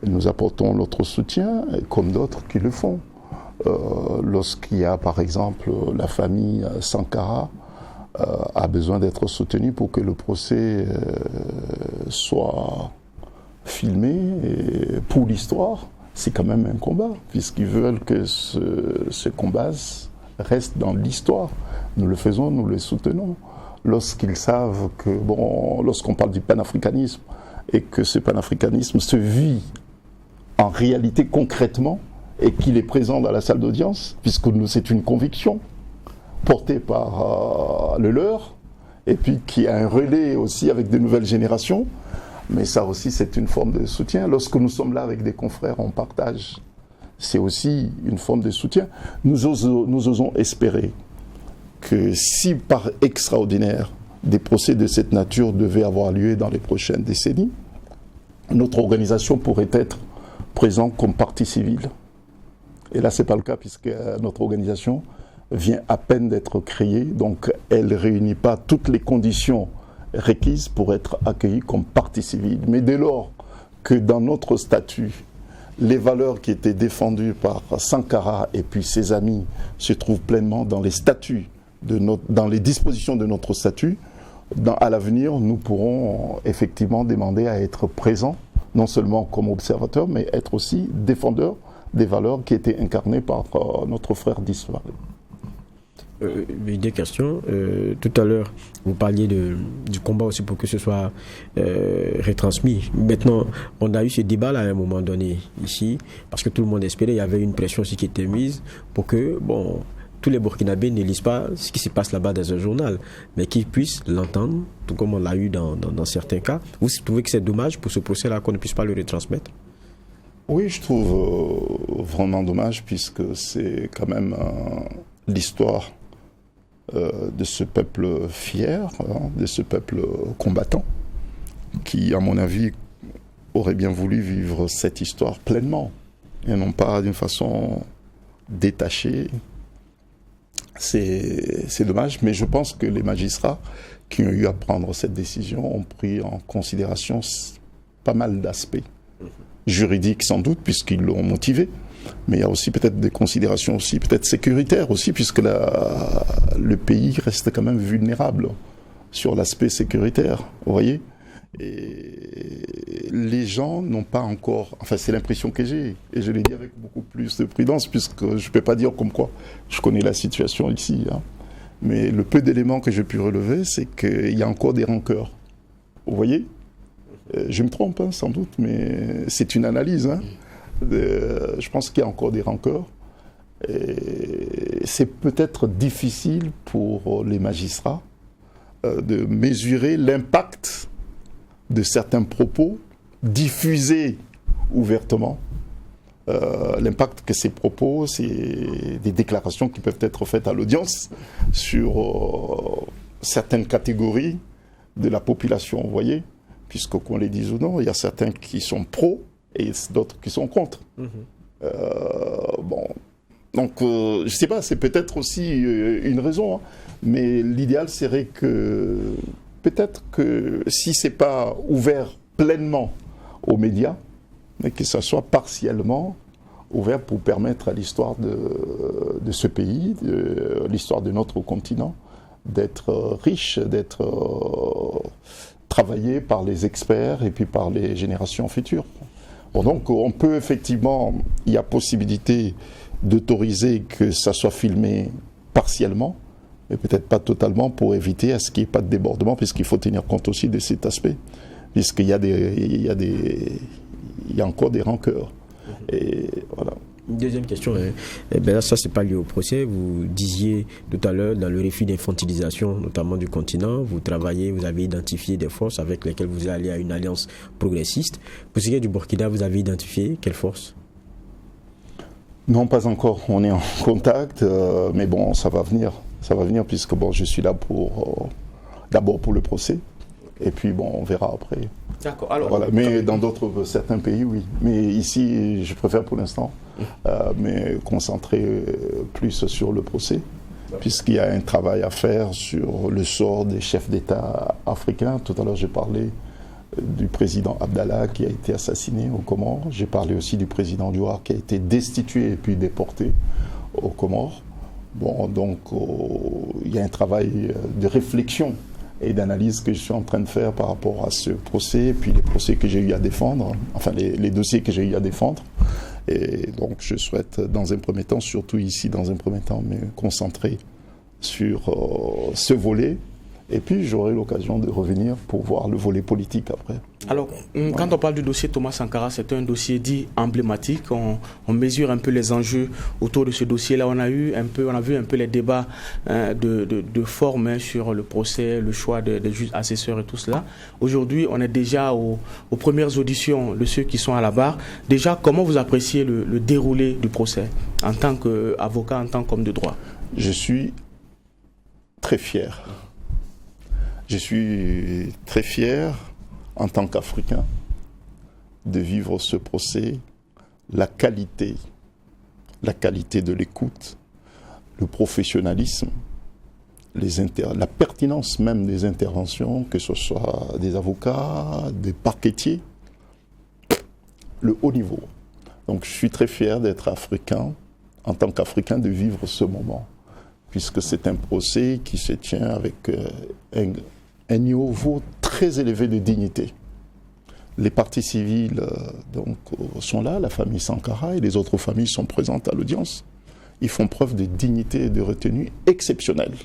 Nous apportons notre soutien, comme d'autres qui le font. Lorsqu'il y a, par exemple, la famille Sankara a besoin d'être soutenue pour que le procès soit filmé pour l'histoire, c'est quand même un combat, puisqu'ils veulent que ce combat reste dans l'histoire. Nous le faisons, nous le soutenons. lorsqu'ils savent que, lorsqu'on parle du panafricanisme, et que ce panafricanisme se vit en réalité concrètement, et qu'il est présent dans la salle d'audience, puisque c'est une conviction portée par le leur, et puis qui a un relais aussi avec de nouvelles générations, mais ça aussi c'est une forme de soutien. Lorsque nous sommes là avec des confrères, on partage, c'est aussi une forme de soutien. Nous osons espérer que si par extraordinaire des procès de cette nature devaient avoir lieu dans les prochaines décennies, notre organisation pourrait être présente comme partie civile. Et là, ce n'est pas le cas puisque notre organisation vient à peine d'être créée, donc elle ne réunit pas toutes les conditions requises pour être accueillie comme partie civile. Mais dès lors que dans notre statut, les valeurs qui étaient défendues par Sankara et puis ses amis se trouvent pleinement dans les statuts, dans les dispositions de notre statut, à l'avenir, nous pourrons effectivement demander à être présents, non seulement comme observateurs, mais être aussi défendeurs des valeurs qui étaient incarnées par notre frère disparu. Des questions. Tout à l'heure, vous parliez du combat aussi pour que ce soit retransmis. Maintenant, on a eu ce débat-là à un moment donné ici, parce que tout le monde espérait, il y avait une pression aussi qui était mise pour que, tous les Burkinabés ne lisent pas ce qui se passe là-bas dans un journal, mais qu'ils puissent l'entendre, tout comme on l'a eu dans certains cas. Vous trouvez que c'est dommage pour ce procès-là qu'on ne puisse pas le retransmettre? Oui, je trouve vraiment dommage, puisque c'est quand même l'histoire de ce peuple fier, de ce peuple combattant, qui, à mon avis, aurait bien voulu vivre cette histoire pleinement, et non pas d'une façon détachée. C'est dommage, mais je pense que les magistrats qui ont eu à prendre cette décision ont pris en considération pas mal d'aspects. Juridiques sans doute, puisqu'ils l'ont motivé, mais il y a aussi peut-être des considérations aussi, peut-être sécuritaires aussi, puisque le pays reste quand même vulnérable sur l'aspect sécuritaire, vous voyez. Et les gens n'ont pas encore, enfin c'est l'impression que j'ai, et je l'ai dit avec beaucoup plus de prudence, puisque je ne peux pas dire comme quoi je connais la situation ici, mais le peu d'éléments que j'ai pu relever, c'est qu'il y a encore des rancœurs, vous voyez. Je me trompe sans doute, mais c'est une analyse. Je pense qu'il y a encore des rancœurs. Et c'est peut-être difficile pour les magistrats de mesurer l'impact de certains propos diffusés ouvertement. L'impact que ces propos, c'est des déclarations qui peuvent être faites à l'audience sur certaines catégories de la population, vous voyez. Puisque qu'on les dise ou non, il y a certains qui sont pro et d'autres qui sont contre. Donc je ne sais pas, c'est peut-être aussi une raison, mais l'idéal serait que peut-être que si ce n'est pas ouvert pleinement aux médias, mais que ça soit partiellement ouvert pour permettre à l'histoire de ce pays, l'histoire de notre continent, d'être riche, d'être travaillé par les experts et puis par les générations futures. Donc on peut effectivement, il y a possibilité d'autoriser que ça soit filmé partiellement, mais peut-être pas totalement, pour éviter à ce qu'il n'y ait pas de débordement, puisqu'il faut tenir compte aussi de cet aspect, puisqu'il y a encore des rancœurs. Et voilà. Deuxième question, là, ça c'est pas lié au procès. Vous disiez tout à l'heure dans le refus d'infantilisation, notamment du continent, vous travaillez, vous avez identifié des forces avec lesquelles vous allez à une alliance progressiste. Pour ce qui est du Burkina, vous avez identifié quelles forces? Non, pas encore. On est en contact, mais bon, ça va venir. Ça va venir puisque je suis là d'abord pour le procès, et puis on verra après. D'accord. Alors. Voilà. Mais dans certains pays, oui. Mais ici, je préfère pour l'instant me concentrer plus sur le procès, puisqu'il y a un travail à faire sur le sort des chefs d'État africains. Tout à l'heure, j'ai parlé du président Abdallah qui a été assassiné aux Comores. J'ai parlé aussi du président Diouar qui a été destitué et puis déporté aux Comores. Donc il y a un travail de réflexion et d'analyse que je suis en train de faire par rapport à ce procès, et puis les procès que j'ai eu à défendre, enfin les dossiers que j'ai eu à défendre. Et donc je souhaite dans un premier temps, surtout ici dans un premier temps, me concentrer sur ce volet, Et puis j'aurai l'occasion de revenir pour voir le volet politique après. Alors, quand on parle du dossier Thomas Sankara, c'est un dossier dit emblématique. On mesure un peu les enjeux autour de ce dossier-là. On a vu un peu les débats de forme sur le procès, le choix des juges assesseurs et tout cela. Aujourd'hui, on est déjà aux premières auditions de ceux qui sont à la barre. Déjà, comment vous appréciez le déroulé du procès en tant qu'avocat, en tant qu'homme de droit? Je suis très fier. Je suis très fier, en tant qu'Africain, de vivre ce procès, la qualité de l'écoute, le professionnalisme, la pertinence même des interventions, que ce soit des avocats, des parquetiers, le haut niveau. Donc je suis très fier d'être africain, en tant qu'Africain, de vivre ce moment, puisque c'est un procès qui se tient avec un niveau très élevé de dignité. Les parties civiles sont là, la famille Sankara et les autres familles sont présentes à l'audience. Ils font preuve de dignité et de retenue exceptionnelle.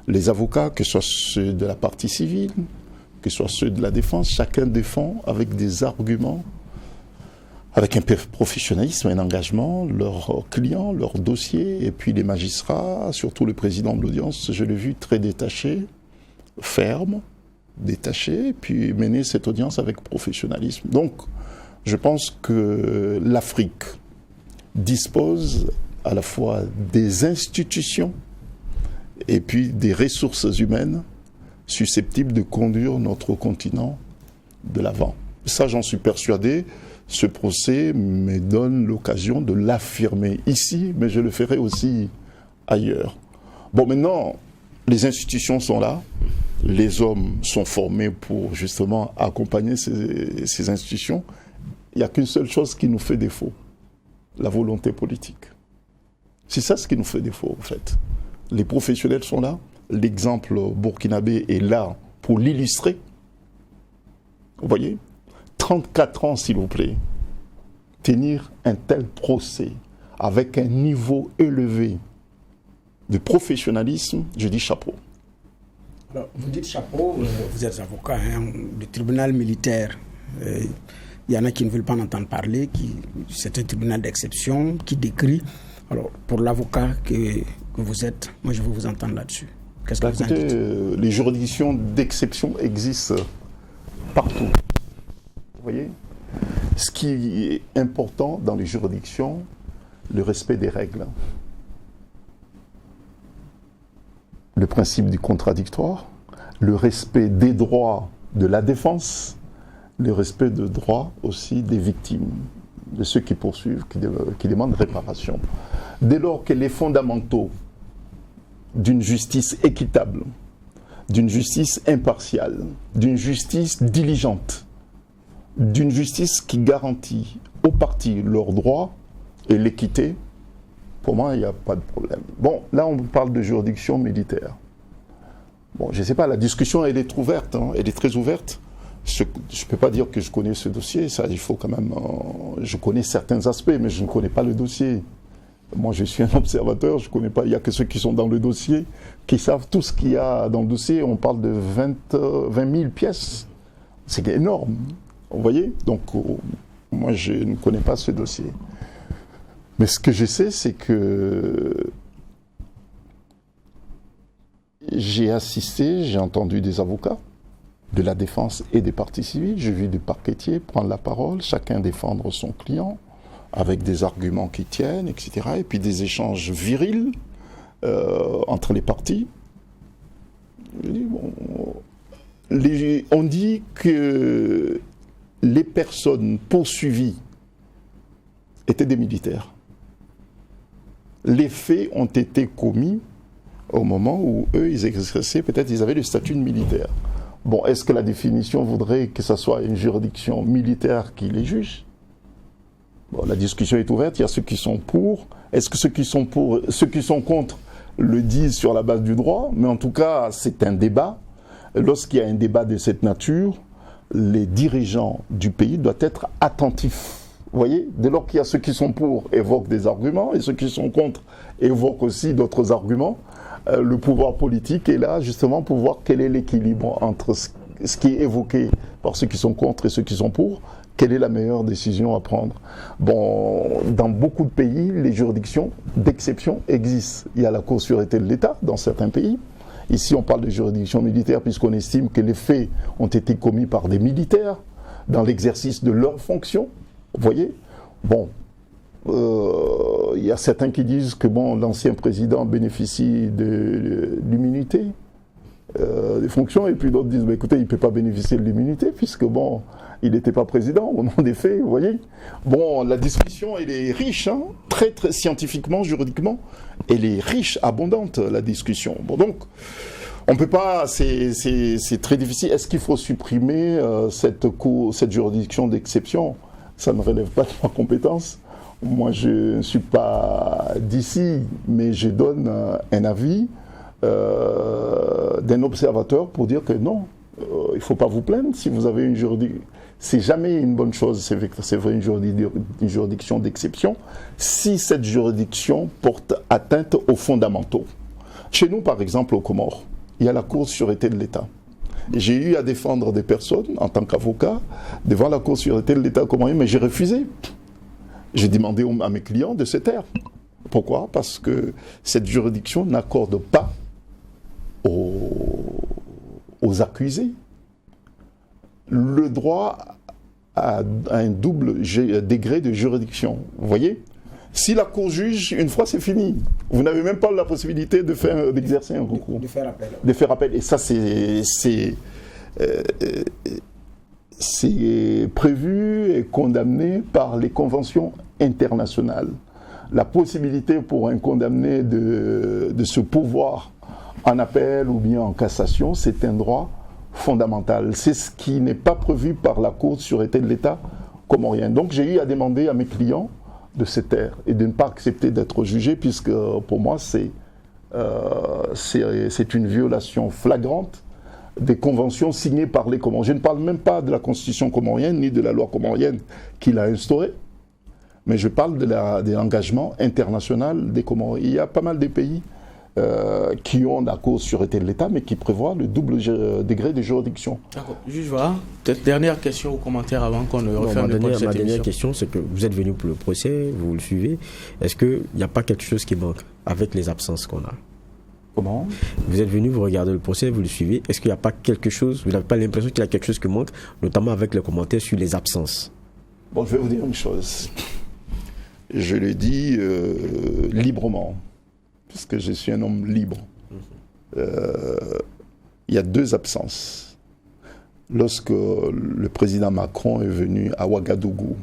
Les avocats, que ce soit ceux de la partie civile, que ce soit ceux de la défense, chacun défend avec des arguments, avec un professionnalisme, un engagement, leurs clients, leurs dossiers, et puis les magistrats, surtout le président de l'audience, je l'ai vu très détaché, ferme, détaché, puis mener cette audience avec professionnalisme. Donc, je pense que l'Afrique dispose à la fois des institutions et puis des ressources humaines susceptibles de conduire notre continent de l'avant. Ça, j'en suis persuadé. Ce procès me donne l'occasion de l'affirmer ici, mais je le ferai aussi ailleurs. Bon, maintenant, les institutions sont là. Les hommes sont formés pour justement accompagner ces institutions. Il n'y a qu'une seule chose qui nous fait défaut, la volonté politique. C'est ça ce qui nous fait défaut, en fait. Les professionnels sont là, l'exemple burkinabé est là pour l'illustrer. Vous voyez ? 34 ans, s'il vous plaît, tenir un tel procès avec un niveau élevé de professionnalisme, je dis chapeau. Alors, vous dites chapeau, vous êtes avocat du tribunal militaire. Il y en a qui ne veulent pas en entendre parler, c'est un tribunal d'exception qui décrit. Alors, pour l'avocat que vous êtes, moi je veux vous entendre là-dessus. Qu'est-ce que vous en dites ? Les juridictions d'exception existent partout. Vous voyez ? Ce qui est important dans les juridictions, le respect des règles. Le principe du contradictoire, le respect des droits de la défense, le respect des droits aussi des victimes, de ceux qui poursuivent, qui demandent réparation. Dès lors que les fondamentaux d'une justice équitable, d'une justice impartiale, d'une justice diligente, d'une justice qui garantit aux parties leurs droits et l'équité, pour moi, il n'y a pas de problème. Bon, là, on parle de juridiction militaire. Bon, je ne sais pas, la discussion, elle est ouverte, elle est très ouverte. Je ne peux pas dire que je connais ce dossier, ça, il faut quand même... je connais certains aspects, mais je ne connais pas le dossier. Moi, je suis un observateur, je ne connais pas, il n'y a que ceux qui sont dans le dossier, qui savent tout ce qu'il y a dans le dossier. On parle de 20 000 pièces. C'est énorme, vous voyez ? Donc, moi, je ne connais pas ce dossier. Mais ce que je sais, c'est que j'ai assisté, j'ai entendu des avocats de la défense et des parties civiles, j'ai vu des parquetiers prendre la parole, chacun défendre son client, avec des arguments qui tiennent, etc. Et puis des échanges virils entre les parties. Je dis, bon, on dit que les personnes poursuivies étaient des militaires. Les faits ont été commis au moment où eux, ils exerçaient, peut-être ils avaient le statut de militaire. Bon, est-ce que la définition voudrait que ce soit une juridiction militaire qui les juge ? Bon, la discussion est ouverte, il y a ceux qui sont pour. Est-ce que ceux qui sont pour, ceux qui sont contre le disent sur la base du droit ? Mais en tout cas, c'est un débat. Lorsqu'il y a un débat de cette nature, les dirigeants du pays doivent être attentifs Vous voyez, dès lors qu'il y a ceux qui sont pour évoquent des arguments et ceux qui sont contre évoquent aussi d'autres arguments, le pouvoir politique est là justement pour voir quel est l'équilibre entre ce qui est évoqué par ceux qui sont contre et ceux qui sont pour. Quelle est la meilleure décision à prendre? Bon, dans beaucoup de pays, les juridictions d'exception existent. Il y a la Cour de sûreté de l'État dans certains pays. Ici, on parle de juridiction militaire puisqu'on estime que les faits ont été commis par des militaires dans l'exercice de leurs fonctions. Vous voyez? Bon, il y a certains qui disent que bon, l'ancien président bénéficie de l'immunité des fonctions, et puis d'autres disent, bah, écoutez, il ne peut pas bénéficier de l'immunité puisque bon, il n'était pas président au nom des faits, vous voyez. Bon, la discussion, elle est riche, hein, très, très scientifiquement, juridiquement, elle est riche, abondante, la discussion. Bon, donc, on ne peut pas, c'est très difficile. Est-ce qu'il faut supprimer cette juridiction d'exception? Ça ne relève pas de ma compétence. Moi, je ne suis pas d'ici, mais je donne un avis d'un observateur pour dire que non, il ne faut pas vous plaindre si vous avez une juridiction. C'est jamais une bonne chose, c'est vrai, une juridiction d'exception, si cette juridiction porte atteinte aux fondamentaux. Chez nous, par exemple, aux Comores, il y a la Cour de sûreté de l'État. J'ai eu à défendre des personnes, en tant qu'avocat, devant la Cour de sûreté de l'État comorien, mais j'ai refusé. J'ai demandé à mes clients de se taire. Pourquoi? Parce que cette juridiction n'accorde pas aux accusés le droit à un double degré de juridiction. Vous voyez? Si la Cour juge, une fois, c'est fini. Vous n'avez même pas la possibilité d'exercer un recours. De faire appel. De faire appel. Et ça, c'est prévu et condamné par les conventions internationales. La possibilité pour un condamné de se pourvoir en appel ou bien en cassation, c'est un droit fondamental. C'est ce qui n'est pas prévu par la Cour de sûreté de l'État comorien. Donc j'ai eu à demander à mes clients de se taire et de ne pas accepter d'être jugés, puisque pour moi c'est une violation flagrante des conventions signées par les Comoriens. Je ne parle même pas de la constitution comorienne ni de la loi comorienne qui l'a instaurée, mais je parle de l'engagement international des Comoriens. Il y a pas mal de pays qui ont la Cour de sûreté de l'État, mais qui prévoient le double degré de juridiction. D'accord. Juste voilà, peut-être dernière question ou commentaire avant qu'on ne referme cette émission. Ma dernière question, c'est que vous êtes venu pour le procès, vous le suivez. Est-ce qu'il n'y a pas quelque chose qui manque avec les absences qu'on a? Comment? Vous êtes venu, vous regardez le procès, vous le suivez. Est-ce qu'il n'y a pas quelque chose, vous n'avez pas l'impression qu'il y a quelque chose qui manque, notamment avec les commentaires sur les absences? Bon, je vais vous dire une chose. Je le dis librement, puisque je suis un homme libre. Il y a deux absences. Lorsque le président Macron est venu à Ouagadougou,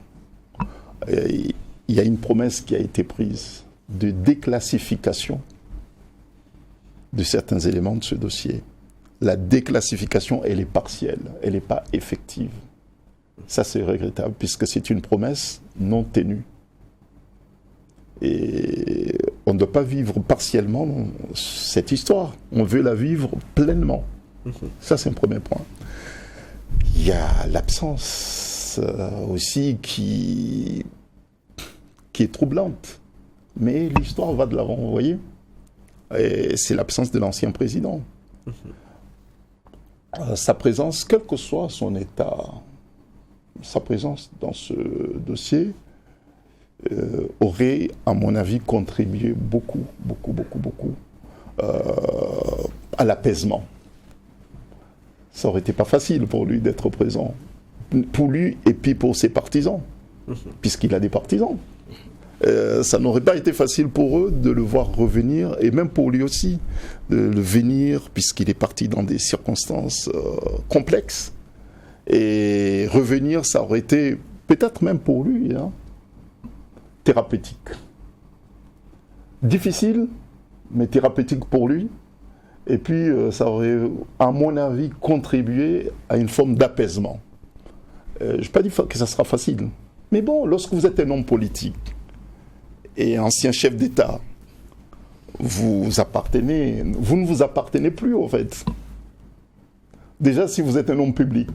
il y a une promesse qui a été prise de déclassification de certains éléments de ce dossier. La déclassification, elle est partielle, elle n'est pas effective. Ça, c'est regrettable, puisque c'est une promesse non tenue. Et on ne doit pas vivre partiellement cette histoire. On veut la vivre pleinement. Ça, c'est un premier point. Il y a l'absence aussi qui est troublante. Mais l'histoire va de l'avant, vous voyez. Et c'est l'absence de l'ancien président. Sa présence, quel que soit son état, sa présence dans ce dossier aurait, à mon avis, contribué beaucoup à l'apaisement. Ça aurait été pas facile pour lui d'être présent. Pour lui et puis pour ses partisans, puisqu'il a des partisans. Ça n'aurait pas été facile pour eux de le voir revenir, et même pour lui aussi, de le venir, puisqu'il est parti dans des circonstances complexes. Et revenir, ça aurait été, peut-être même pour lui, thérapeutique. Difficile, mais thérapeutique pour lui. Et puis, ça aurait, à mon avis, contribué à une forme d'apaisement. Je n'ai pas dit que ça sera facile. Mais bon, lorsque vous êtes un homme politique, et ancien chef d'État, vous ne vous appartenez plus, en fait. Déjà, si vous êtes un homme public,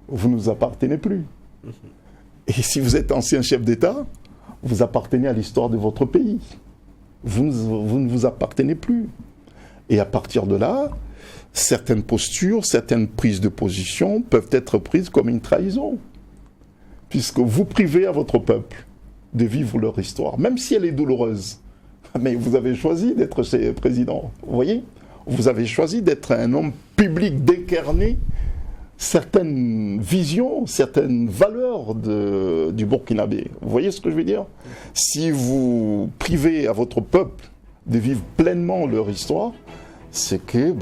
vous ne vous appartenez plus. Et si vous êtes ancien chef d'État, vous appartenez à l'histoire de votre pays. Vous ne vous appartenez plus. Et à partir de là, certaines postures, certaines prises de position peuvent être prises comme une trahison. Puisque vous privez à votre peuple de vivre leur histoire, même si elle est douloureuse. Mais vous avez choisi d'être président, vous voyez ? Vous avez choisi d'être un homme public, d'incarner certaines visions, certaines valeurs du Burkinabé. Vous voyez ce que je veux dire ? Si vous privez à votre peuple de vivre pleinement leur histoire, c'est que,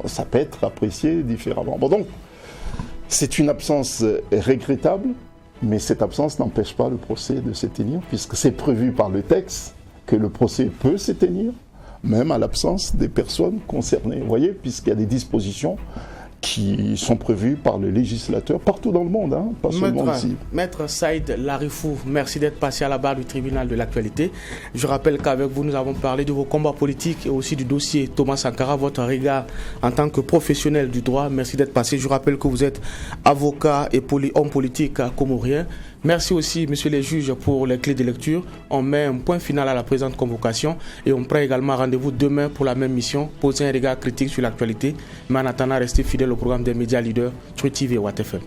ça peut être apprécié différemment. Donc, c'est une absence regrettable, mais cette absence n'empêche pas le procès de se tenir, puisque c'est prévu par le texte que le procès peut se tenir, même à l'absence des personnes concernées. Vous voyez, puisqu'il y a des dispositions qui sont prévues par le législateur partout dans le monde, pas seulement ici. Maître Saïd Larifou, merci d'être passé à la barre du tribunal de l'actualité. Je rappelle qu'avec vous, nous avons parlé de vos combats politiques et aussi du dossier Thomas Sankara, votre regard en tant que professionnel du droit. Merci d'être passé. Je rappelle que vous êtes avocat et homme politique comorien. Merci aussi, messieurs les juges, pour les clés de lecture. On met un point final à la présente convocation et on prend également rendez-vous demain pour la même mission, poser un regard critique sur l'actualité. Mais en attendant, restez fidèles au programme des médias leaders, Truth TV et Watt FM.